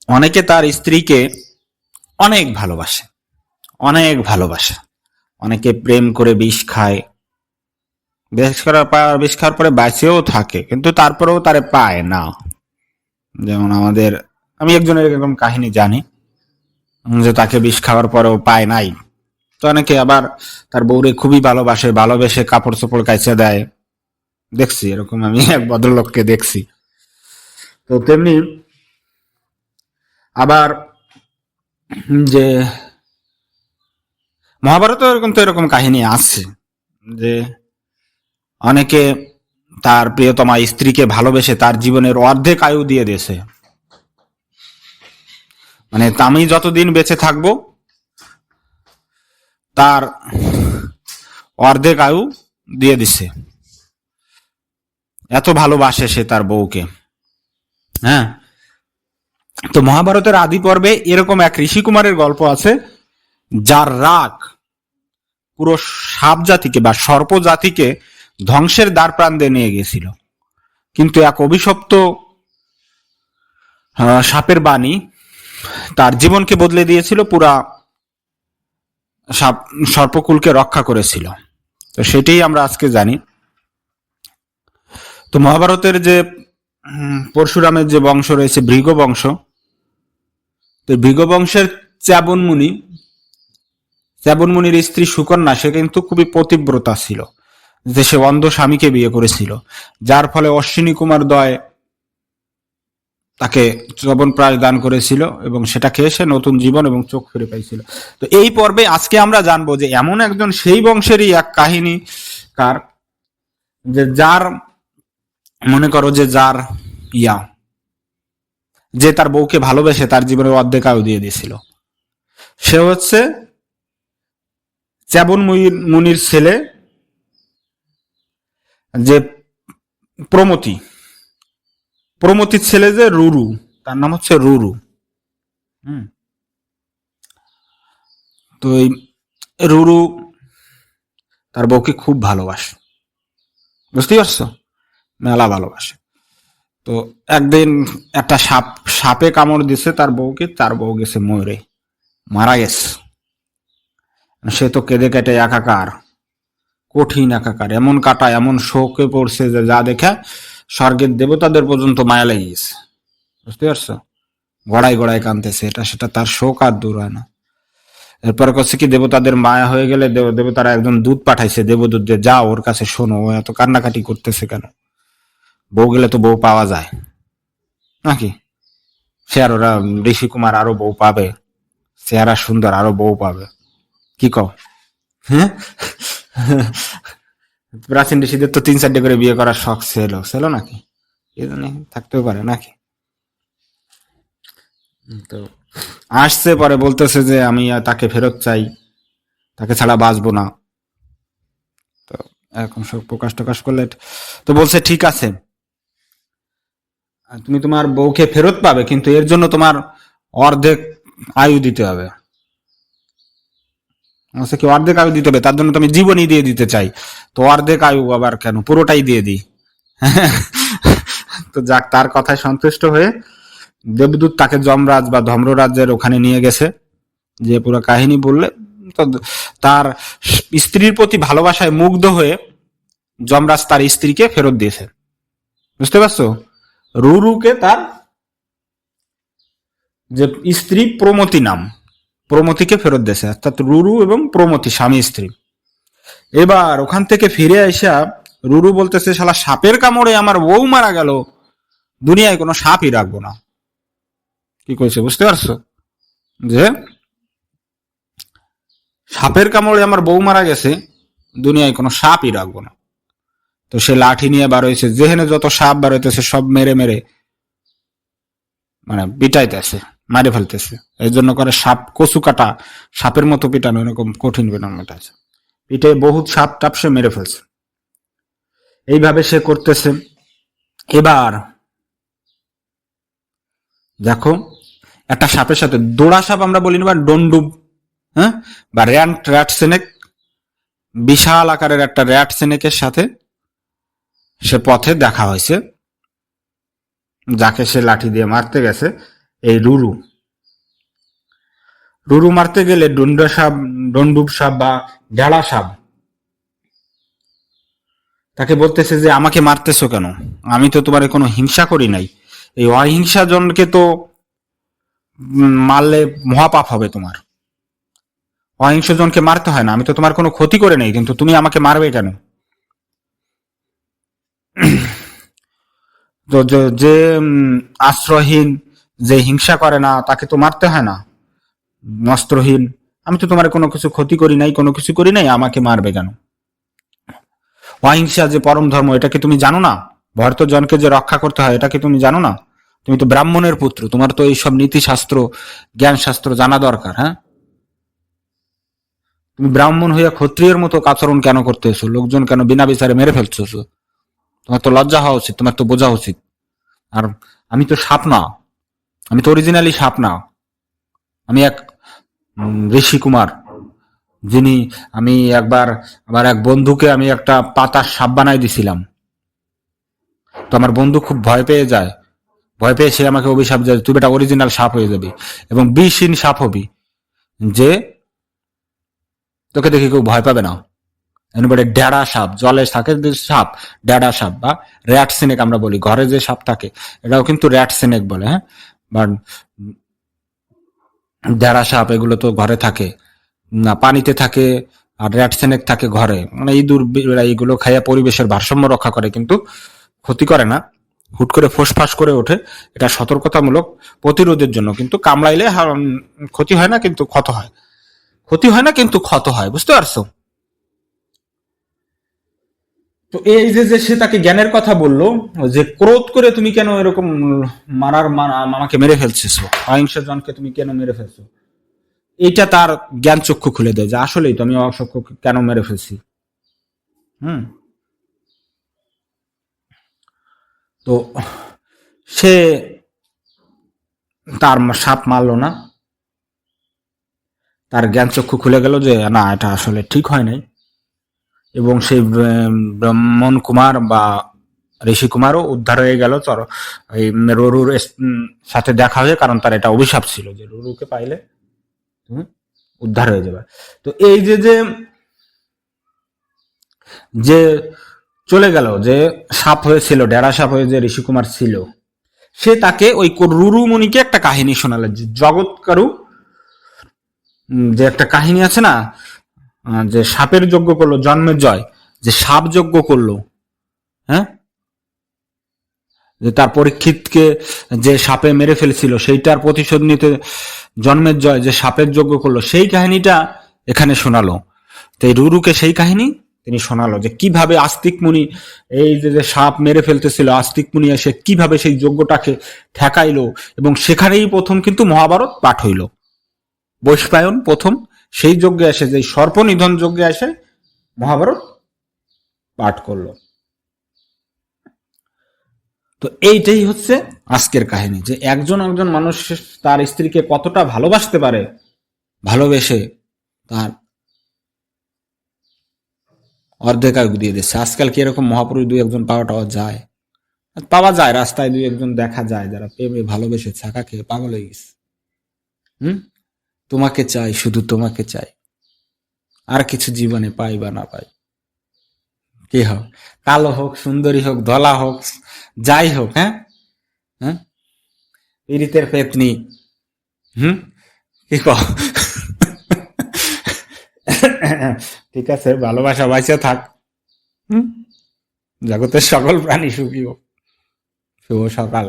অনেকে তার স্ত্রীকে অনেক ভালোবাসে, অনেক ভালোবাসে। অনেকে প্রেম করে বিষ খায়, বিষ খাওয়ার পরে বাঁচেও থাকে, কিন্তু তারপরেও তারে পায় না। যেমন আমি একজনের এরকম কাহিনী জানি, যে তাকে বিষ খাওয়ার পরেও পায় নাই। তো অনেকে আবার তার বউরে খুবই ভালোবাসে, ভালোবেসে কাপড় চোপড় কাইচে দেয়। দেখছি এরকম, আমি এক ভদ্রলোককে দেখছি। তো তেমনি আবার যে মহাভারতে এরকম কাহিনী আছে, যে অনেকে তার প্রিয়তমা স্ত্রীকে ভালোবেসে তার জীবনের অর্ধেক আয়ু দিয়ে দিয়েছে। মানে আমি যতদিন বেঁচে থাকবো তার অর্ধেক আয়ু দিয়ে দিছে, এত ভালোবাসে সে তার বউকে। হ্যাঁ, তো মহাভারতের আদি পর্বে এরকম এক ঋষি কুমারের গল্প আছে, যার রাগ পুরো সাপ জাতিকে বা সর্প জাতিকে ধ্বংসের দ্বার প্রান্তে নিয়ে গেছিল। কিন্তু এক অভিশপ্ত সাপের বাণী তার জীবনকে বদলে দিয়েছিল, পুরা সর্পকুলকে রক্ষা করেছিল। তো সেটাই আমরা আজকে জানি। তো মহাভারতের যে পরশুরামের যে বংশ রয়েছে ভৃগ বংশ, তো ভৃগ বংশের চ্যাবনমুনির স্ত্রী সুকন্যা, সে কিন্তু খুবই পতিব্রতা ছিল, যে সে অন্ধ স্বামীকে বিয়ে করেছিল, যার ফলে অশ্বিনী কুমার দ্বয় তাকে চ্যবনপ্রাশ দান করেছিল এবং সেটা খেয়ে সে নতুন জীবন এবং চোখ ফিরে পাইছিল। তো এই পর্বে আজকে আমরা জানবো যে এমন একজন সেই বংশেরই এক কাহিনী কার, যে যার মনে করো যে যার যে তার বউকে ভালোবেসে তার জীবনের অর্ধেক আয়ু দিয়ে দিয়েছিল। সে হচ্ছে চ্যাবন মুনির ছেলে, যে প্রমতির ছেলে যে রুরু, তার নাম হচ্ছে রুরু। তো এই রুরু তার বউকে খুব ভালোবাসে, বুঝতেই পারছো, মেলা ভালোবাসে। তো একদিন একটা সাপে কামড় দিছে তার বউকে, তার বউ গেছে মরে, মারা গেছে। সে তো কেঁদে কেটে একাকার, কঠিন একাকার, এমন কাটা, এমন শোকে পড়ছে যে যা দেখে স্বর্গের দেবতাদের পর্যন্ত মায়া লেগে গেছে, বুঝতে পারছো। গড়াই গড়াই কানতেছে, এটা সেটা, তার শোক আর দূর হয় না। এরপরে করছে কি, দেবতাদের মায়া হয়ে গেলে দেবতারা একজন দূত পাঠাইছে, দেবদূত, যে যাও ওর কাছে শোনো, ও এত কান্নাকাটি করতেছে কেন, বউ গেলে তো বউ পাওয়া যায় নাকি, সে আর ওরা ঋষি কুমার আরো বউ পাবে, চেহারা সুন্দর আরো বউ পাবে, কি কও? হ্যাঁ, প্রাচীন ঋষিদের তো 3-4টে করে বিয়ে করার শখ ছিল নাকি, এ জানি থাকতেও পারে নাকি। তো আসছে, পরে বলতেছে যে আমি তাকে ফেরত চাই, তাকে ছাড়া বাঁচবো না। তো এরকম সব প্রকাশ করলে তো বলছে ঠিক আছে, তুমি তোমার বউকে ফেরত পাবে, কিন্তু এর জন্য তোমার অর্ধেক আয়ু দিতে হবে। কি অর্ধেক আয়ু দিতে হবে? তার জন্য তো আমি জীবনই দিয়ে দিতে চাই। তো অর্ধেক আয়ু আবার কেন, পুরোটাই দিয়ে দিই। তো যাক, তার কথায় সন্তুষ্ট হয়ে দেবদূত তাকে যমরাজ বা ধম্ররাজ্যের ওখানে নিয়ে গেছে, যে পুরো কাহিনী বললে। তো তার স্ত্রীর প্রতি ভালোবাসায় মুগ্ধ হয়ে যমরাজ তার স্ত্রীকে ফেরত দিয়েছে, বুঝতে পারছো। রুরুকে তার যে স্ত্রী প্রমতিকে ফেরত দিয়েছে, অর্থাৎ রুরু এবং প্রমতি স্বামী স্ত্রী। এবার ওখান থেকে ফিরে আসা রুরু বলতেছে, শালা সাপের কামড়ে আমার বউ মারা গেল, দুনিয়ায় কোনো সাপই রাখবো না। কি কইছে বুঝতে পারছো, যে সাপের কামড়ে আমার বউ মারা গেছে, দুনিয়ায় কোনো সাপই রাখবো না। তো সে লাঠি নিয়ে বার হয়েছে, যেখানে যত সাপ বার হইতেছে সব মেরে মেরে মানে পিটাইতেছে, মারে ফেলতেছে। এই জন্য করে সাপ কচু কাটা সাপের মতো পিটানো, এরকম কঠিন পিটানো আছে, পিঠে বহুত সাপ টাপ সে মেরে ফেলছে। এইভাবে সে করতেছে। এবার দেখো, একটা সাপের সাথে দোড়া সাপ আমরা বলি না, বা ডন্ডুব, হ্যাঁ, বা র্যাট সেনেক, বিশাল আকারের একটা র্যাট সেনেকের সাথে সে পথে দেখা হয়েছে, যাকে সে লাঠি দিয়ে মারতে গেছে। এই রুরু রুরু মারতে গেলে ডন্ডুব সাপ বা ঢেড়া সাপ তাকে বলতেছে যে আমাকে মারতেছো কেন, আমি তো তোমার কোনো হিংসা করি নাই। এই অহিংসা জনকে তো মারলে মহাপাপ হবে তোমার। অহিংস জনকে মারতে হয় না, আমি তো তোমার কোনো ক্ষতি করে নেই, কিন্তু তুমি আমাকে মারবে কেন? তো যে আশ্রয়হীন, যে হিংসা করে না, তাকে তো মারতে হয় না। অস্ত্রহীন, আমি তো তোমার কোনো কিছু ক্ষতি করি নাই, কোনো কিছু করি নাই, আমাকে মারবে কেন? অহিংসা যে পরম ধর্ম, এটা কি তুমি জানো না? ভরতজনকে যে রক্ষা করতে হয়, এটা কি তুমি জানো না? তুমি তো ব্রাহ্মণের পুত্র, তোমার তো এইসব নীতিশাস্ত্র, জ্ঞান শাস্ত্র জানা দরকার। হ্যাঁ, তুমি ব্রাহ্মণ হইয়া ক্ষত্রিয়ের মতো আচরণ কেন করতেছো? লোকজন কেন বিনা বিচারে মেরে ফেলছো? তোমার তো লজ্জা হওয়া উচিত, তোমার তো বোঝা উচিত। আর আমি তো সাপ না, আমি তো অরিজিনালি সাপ না, আমি এক ঋষি কুমার, যিনি, আমি একবার আমার এক বন্ধুকে আমি একটা পাতার সাপ বানাই দিছিলাম। তো আমার বন্ধু খুব ভয় পেয়ে যায়, ভয় পেয়ে সে আমাকে অভিশাপ দেয়, তুই বেটা অরিজিনাল সাপ হয়ে যাবি এবং বিষহীন সাপ হবি, যে তোকে দেখে কেউ ভয় পাবে না। এবারে ড্যাড়া সাপ, জলে থাকে যে সাপ, ড্যাড়া সাপ বা র্যাট সিনেক আমরা বলি, ঘরে যে সাপ থাকে এটাও কিন্তু র্যাট সিনেক বলে। হ্যাঁ, বা ড্যাড়া সাপ এগুলো তো ঘরে থাকে না, পানিতে থাকে। আর র্যাট সিনেক থাকে ঘরে, মানে ইঁদুর এইগুলো খাইয়া পরিবেশের ভারসাম্য রক্ষা করে, কিন্তু ক্ষতি করে না। হুট করে ফোসফাস করে ওঠে, এটা সতর্কতামূলক প্রতিরোধের জন্য, কিন্তু কামড়াইলে ক্ষতি হয় না, কিন্তু ক্ষত হয়। ক্ষতি হয় না, কিন্তু ক্ষত হয়, বুঝতে পারছো? তো এই যে যে সে তাকে জ্ঞানের কথা বললো, যে ক্রোধ করে তুমি কেন এরকম আমাকে মেরে ফেলছিস, অহিংসা জনকে তুমি কেন মেরে ফেলছো, এইটা তার জ্ঞান চক্ষু খুলে দেয় যে আসলেই তো আমি অসক্ষ কেন মেরে ফেলছি। হুম। তো সে তার সাপ মারলো না, তার জ্ঞান চক্ষু খুলে গেল যে না, এটা আসলে ঠিক হয় নাই। এবং সেই ব্রাহ্মণ কুমার বা ঋষি কুমারও উদ্ধার হয়ে গেল। এই রুরুর সাথে দেখা হয়ে, কারণ তার এটা অভিশাপ ছিল যে রুরুকে পাইলে তুমি উদ্ধার হয়ে যাবে। তো এই যে যে যে চলে গেল, যে সাপ হয়েছিল, ডেরা সাপ হয়ে যে ঋষিকুমার ছিল, সে তাকে ওই রুরু মুনিকে একটা কাহিনী শোনালো, যে জগৎকারু, যে একটা কাহিনী আছে না, যে সাপের যজ্ঞ করলো জন্মের জয়, যে সাপ যজ্ঞ করলো। হ্যাঁ, যে তার পরীক্ষিতকে যে সাপে মেরে ফেলেছিল, সেইটার প্রতিশোধ নিতে জন্মের জয় যে সাপের যজ্ঞ করলো, সেই কাহিনীটা এখানে শোনালো। তো এই রুরুকে সেই কাহিনী তিনি শোনালো, যে কিভাবে আস্তিক মুনি এই যে সাপ মেরে ফেলতেছিল, আস্তিক মুনি এসে কিভাবে সেই যজ্ঞটাকে ঠেকাইলো, এবং সেখানেই প্রথম কিন্তু মহাভারত পাঠ হইল। বৈশায়ন প্রথম সেই যজ্ঞে এসে, যে সর্পনিধন যজ্ঞে এসে মহাভারত পাঠ করলো। তো এইটাই হচ্ছে আজকের কাহিনী, যে একজন একজন মানুষ তার স্ত্রীকে কতটা ভালোবাসতে পারে, ভালোবেসে তার অর্ধেক আয়ু দিয়ে দিচ্ছে। আজকাল কি এরকম মহাপুরুষ দুই একজন পাওয়া যায়? পাওয়া যায়, রাস্তায় দুই একজন দেখা যায় যারা প্রেমে ভালোবেসে ছাকা খেয়ে পাগল হয়ে গেছে। হুম, তোমাকে চাই, শুধু তোমাকে চাই, আর কিছু জীবনে পাই বা না পাই, কি হোক, কালো হোক, সুন্দরী হোক, ধলা হোক, যাই হোক। হ্যাঁ, হ্যাঁ, পীড়িতের পেতনি। হুম, কি কহ? ঠিক আছে, ভালোবাসা বাইসে থাক। হুম, জগতের সকল প্রাণী সুখী হোক। শুভ সকাল।